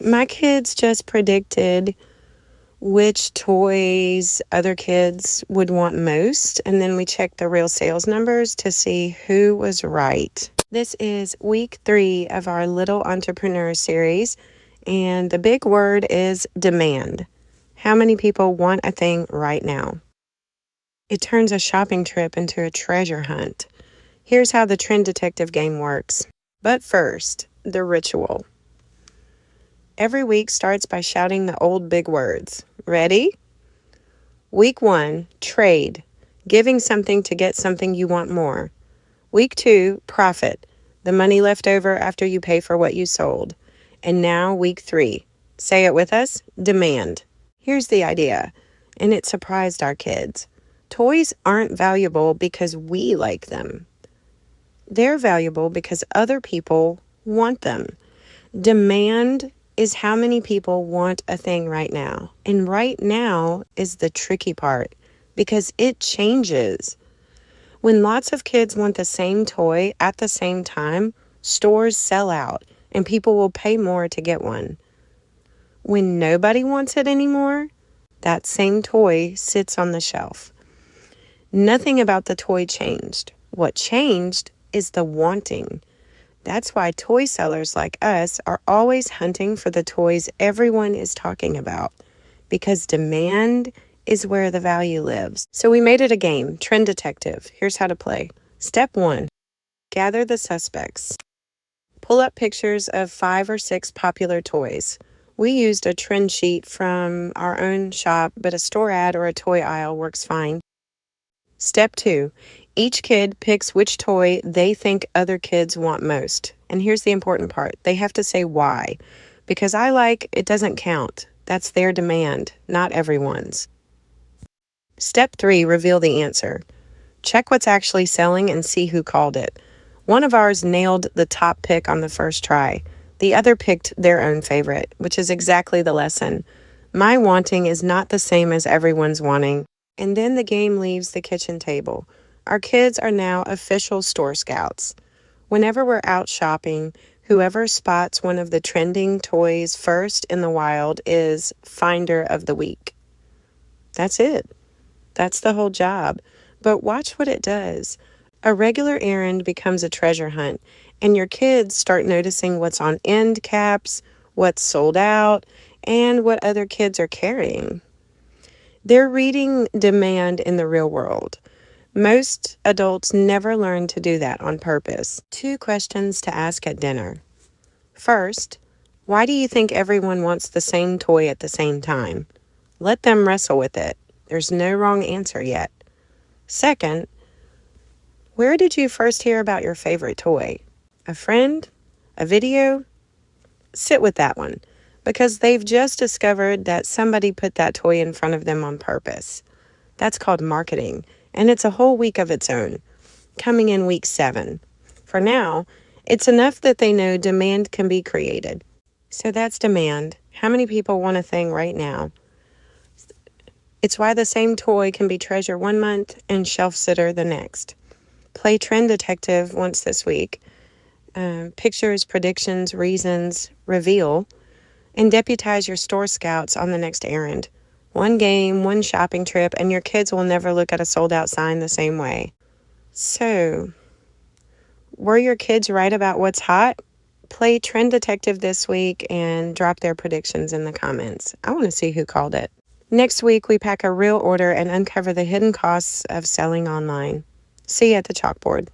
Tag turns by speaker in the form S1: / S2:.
S1: My kids just predicted which toys other kids would want most, and then we checked the real sales numbers to see who was right. This is week 3 of our Little Entrepreneur series, and the big word is demand. How many people want a thing right now? It turns a shopping trip into a treasure hunt. Here's how the trend detective game works. But first, the ritual. Every week starts by shouting the old big words. Ready? Week 1, trade, giving something to get something you want more. Week 2, profit, the money left over after you pay for what you sold. And now week 3, say it with us, demand. Here's the idea, and it surprised our kids. Toys aren't valuable because we like them. They're valuable because other people want them. Demand is how many people want a thing right now. And right now is the tricky part because it changes. When lots of kids want the same toy at the same time, stores sell out and people will pay more to get one. When nobody wants it anymore, that same toy sits on the shelf. Nothing about the toy changed. What changed is the wanting. That's why toy sellers like us are always hunting for the toys everyone is talking about, because demand is where the value lives. So we made it a game, Trend Detective. Here's how to play. Step 1, gather the suspects. Pull up pictures of 5 or 6 popular toys. We used a trend sheet from our own shop, but a store ad or a toy aisle works fine. Step 2, each kid picks which toy they think other kids want most. And here's the important part. They have to say why. Because I like, it doesn't count. That's their demand, not everyone's. Step 3, reveal the answer. Check what's actually selling and see who called it. One of ours nailed the top pick on the first try. The other picked their own favorite, which is exactly the lesson. My wanting is not the same as everyone's wanting. And then the game leaves the kitchen table. Our kids are now official store scouts. Whenever we're out shopping, whoever spots one of the trending toys first in the wild is Finder of the Week. That's it. That's the whole job. But watch what it does. A regular errand becomes a treasure hunt, and your kids start noticing what's on end caps, what's sold out, and what other kids are carrying. They're reading demand in the real world. Most adults never learn to do that on purpose. 2 questions to ask at dinner. First, why do you think everyone wants the same toy at the same time? Let them wrestle with it. There's no wrong answer yet. Second, where did you first hear about your favorite toy? A friend? A video? Sit with that one, because they've just discovered that somebody put that toy in front of them on purpose. That's called marketing, and it's a whole week of its own, coming in week 7. For now, it's enough that they know demand can be created. So that's demand. How many people want a thing right now? It's why the same toy can be treasure 1 month and shelf sitter the next. Play trend detective once this week. Pictures, predictions, reasons, reveal, and deputize your store scouts on the next errand. 1 game, 1 shopping trip, and your kids will never look at a sold-out sign the same way. So, were your kids right about what's hot? Play Trend Detective this week and drop their predictions in the comments. I want to see who called it. Next week, we pack a real order and uncover the hidden costs of selling online. See you at the chalkboard.